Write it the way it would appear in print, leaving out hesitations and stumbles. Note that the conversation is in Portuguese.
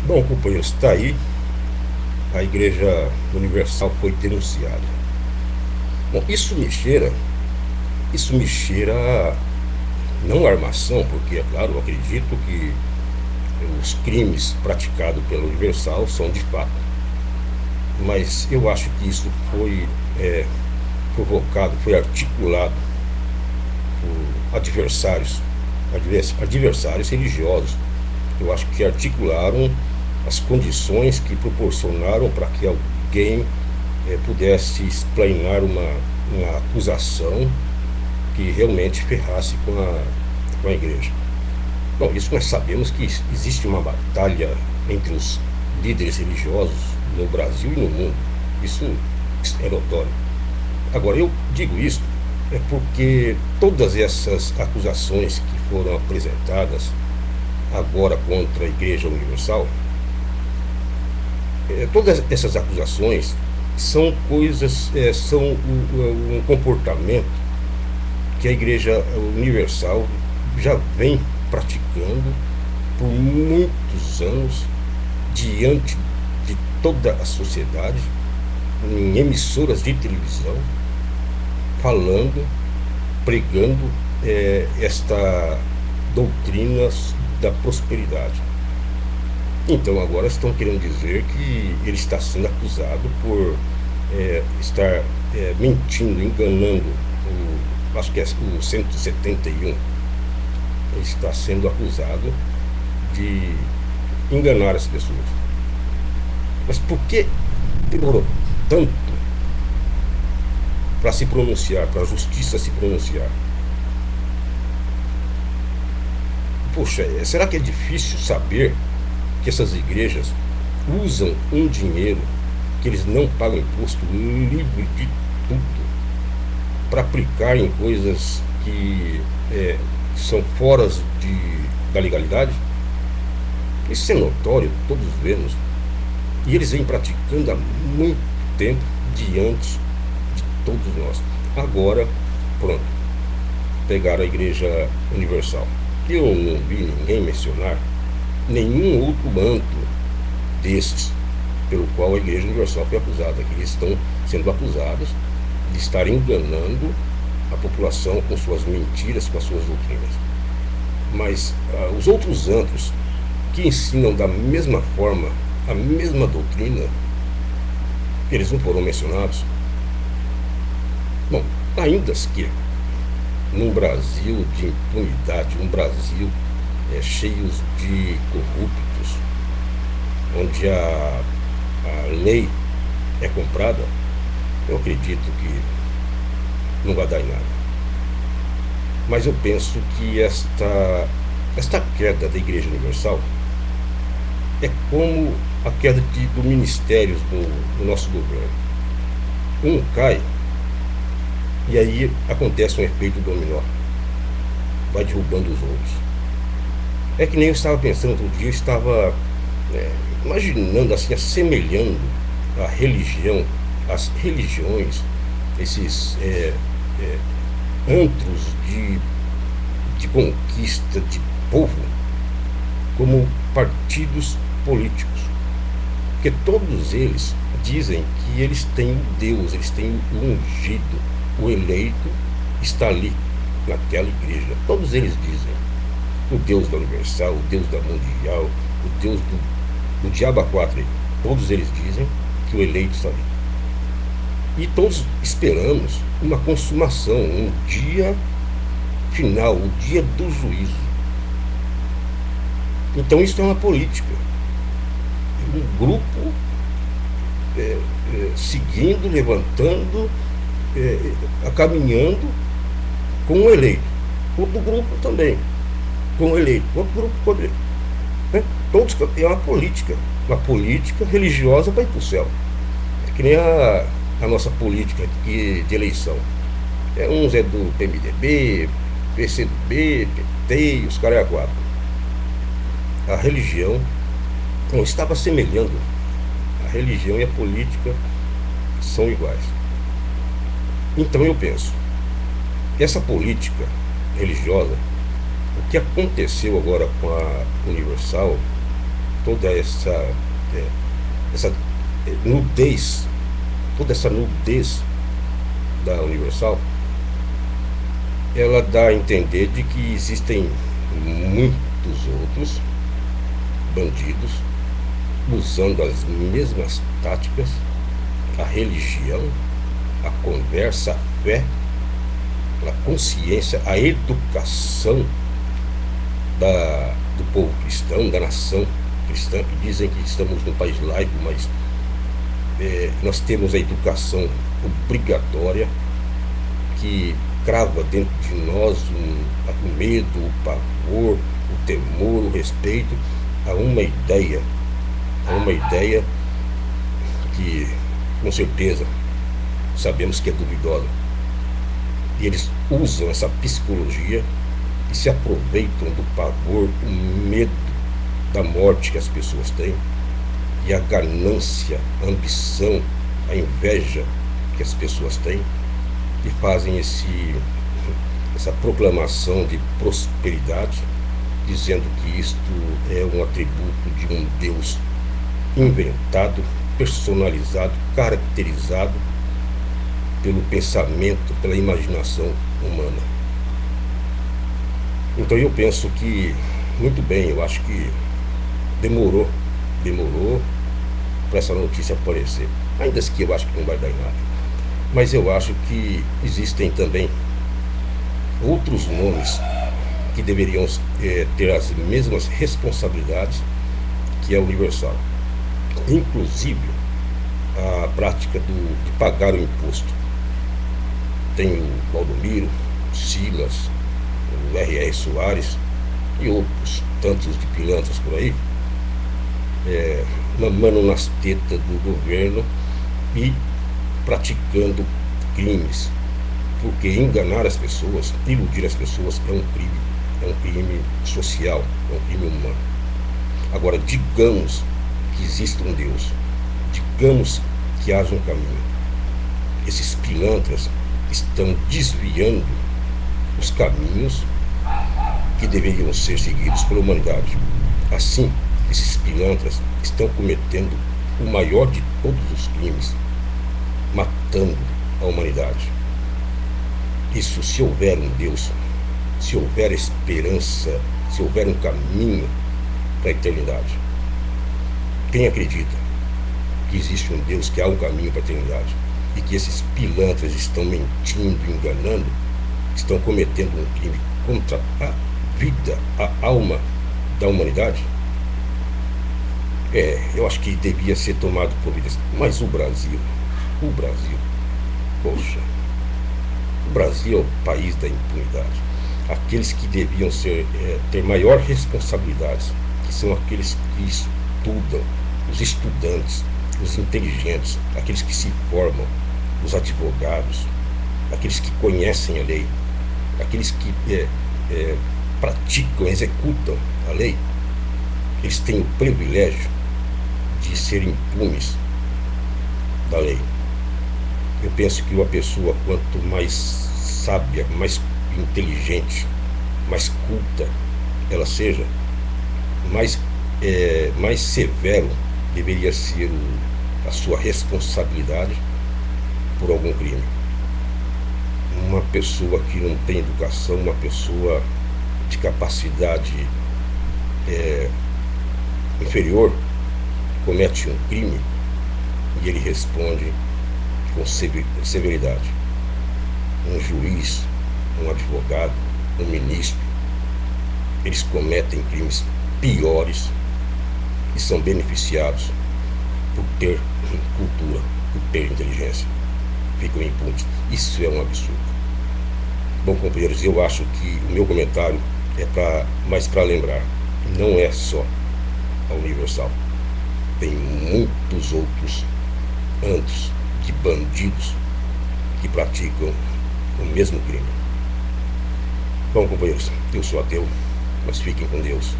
Bom, companheiro, está aí. A Igreja Universal foi denunciada. Bom, isso me cheira não armação, porque, é claro, eu acredito que os crimes praticados pela Universal são de fato. Mas eu acho que isso foi provocado, foi articulado por adversários religiosos. Eu acho que articularam as condições que proporcionaram para que alguém pudesse explanar uma acusação que realmente ferrasse com a igreja. Bom, isso nós sabemos que existe uma batalha entre os líderes religiosos no Brasil e no mundo. Isso é notório. Agora, eu digo isso porque todas essas acusações que foram apresentadas agora contra a Igreja Universal, todas essas acusações são coisas, são um comportamento que a Igreja Universal já vem praticando por muitos anos diante de toda a sociedade, em emissoras de televisão, falando, pregando esta doutrina da prosperidade. Então agora estão querendo dizer que ele está sendo acusado por estar mentindo, enganando acho que é o 171. Ele está sendo acusado de enganar as pessoas. Mas por que demorou tanto para se pronunciar, para a justiça se pronunciar? Poxa, será que é difícil saber que essas igrejas usam um dinheiro que eles não pagam imposto livre de tudo para aplicar em coisas que são fora da legalidade? Isso é notório, todos vemos. E eles vêm praticando há muito tempo diante de todos nós. Agora, pronto, pegaram a Igreja Universal. Eu não vi ninguém mencionar nenhum outro manto desses pelo qual a Igreja Universal foi acusada, que eles estão sendo acusados de estar enganando a população com suas mentiras, com as suas doutrinas. Mas os outros santos que ensinam da mesma forma a mesma doutrina, eles não foram mencionados. Bom, ainda que num Brasil de impunidade, um Brasil cheio de corruptos, onde a lei é comprada, eu acredito que não vai dar em nada. Mas eu penso que esta queda da Igreja Universal é como a queda do ministérios do nosso governo. Um cai e aí acontece um efeito dominó, vai derrubando os outros. É que nem eu estava pensando outro dia, eu estava imaginando, assim, assemelhando a religião, as religiões, esses antros de conquista de povo, como partidos políticos. Porque todos eles dizem que eles têm o Deus, eles têm o ungido, o eleito está ali, naquela igreja. Todos eles dizem. O Deus da Universal, o Deus da Mundial, o Deus do Diabo 4. Todos eles dizem que o eleito está ali. E todos esperamos uma consumação, um dia final, o dia do juízo. Então isso é uma política. Um grupo seguindo, levantando, caminhando com o eleito. Outro grupo também com o eleito. Outro grupo com o eleito. Todos é uma política religiosa para ir para o céu. É que nem a nossa política de eleição. Uns é do PMDB, PCdoB, PT, os caras é a quatro. A religião não estava assemelhando. A religião e a política são iguais. Então eu penso, essa política religiosa, o que aconteceu agora com a Universal, toda essa nudez, toda essa nudez da Universal, ela dá a entender de que existem muitos outros bandidos usando as mesmas táticas, a religião, a conversa, a fé, a consciência, a educação do povo cristão, da nação cristã, que dizem que estamos num país laico, mas nós temos a educação obrigatória que crava dentro de nós o medo, o pavor, o temor, o respeito a uma ideia que com certeza sabemos que é duvidosa. E eles usam essa psicologia e se aproveitam do pavor, o medo da morte que as pessoas têm, e a ganância, a ambição, a inveja que as pessoas têm, e fazem essa proclamação de prosperidade, dizendo que isto é um atributo de um Deus inventado, personalizado, caracterizado pelo pensamento, pela imaginação humana. Então eu penso que, muito bem, eu acho que demorou para essa notícia aparecer, ainda que eu acho que não vai dar em nada. Mas eu acho que existem também outros nomes que deveriam ter as mesmas responsabilidades que a Universal. Inclusive a prática de pagar o imposto. Tem o Valdomiro, Silas, o R.R. Soares e outros tantos de pilantras por aí, mamando nas tetas do governo e praticando crimes, porque enganar as pessoas, iludir as pessoas é um crime social, é um crime humano. Agora, digamos que existe um Deus, digamos que haja um caminho. Esses pilantras estão desviando os caminhos que deveriam ser seguidos pela humanidade. Assim, esses pilantras estão cometendo o maior de todos os crimes, matando a humanidade. Isso, se houver um Deus, se houver esperança, se houver um caminho para a eternidade. Quem acredita que existe um Deus, que há um caminho para a eternidade, e que esses pilantras estão mentindo, enganando, estão cometendo um crime contra a vida, a alma da humanidade, eu acho que devia ser tomado providência. Mas o Brasil, poxa, o Brasil é o país da impunidade. Aqueles que deviam ter maior responsabilidade, que são aqueles que estudam, os estudantes, os inteligentes, aqueles que se formam, os advogados, aqueles que conhecem a lei, aqueles que praticam, executam a lei, eles têm o privilégio de serem impunes da lei. Eu penso que uma pessoa, quanto mais sábia, mais inteligente, mais culta ela seja, mais severo deveria ser a sua responsabilidade por algum crime. Uma pessoa que não tem educação, uma pessoa de capacidade inferior, comete um crime e ele responde com severidade. Um juiz, um advogado, um ministro, eles cometem crimes piores e são beneficiados por ter cultura, por ter inteligência. Ficam impunes. Isso é um absurdo. Bom, companheiros, eu acho que o meu comentário é mais para lembrar, não é só a Universal. Tem muitos outros andos de bandidos que praticam o mesmo crime. Bom, companheiros, eu sou ateu, mas fiquem com Deus.